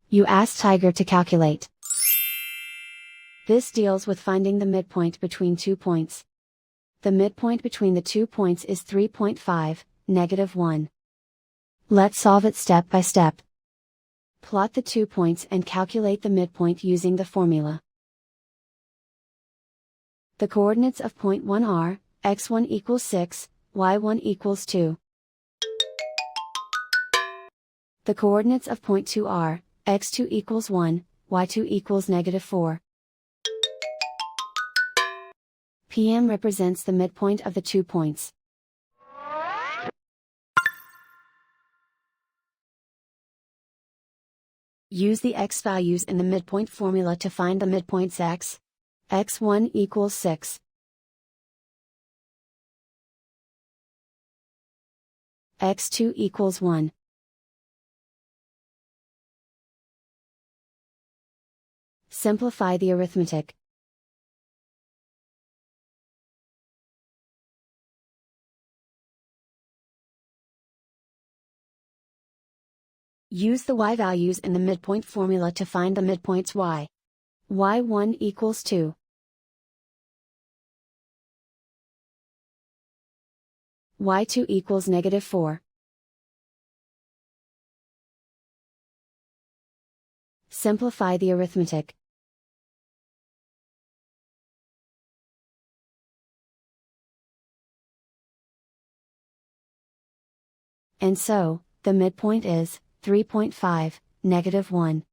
You ask Tiger to calculate. This deals with finding the midpoint between 2 points. The midpoint between the 2 points is 3.5, -1. Let's solve it step by step. Plot the 2 points and calculate the midpoint using the formula. The coordinates of point 1 are, x1 equals 6, y1 equals 2. The coordinates of point 2 are, x2 equals 1, y2 equals -4. PM represents the midpoint of the 2 points. Use the x values in the midpoint formula to find the midpoints x. x1 equals 6. x2 equals 1. Simplify the arithmetic. Use the y values in the midpoint formula to find the midpoints y. y1 equals 2. y2 equals -4. Simplify the arithmetic. And so, the midpoint is 3.5, -1.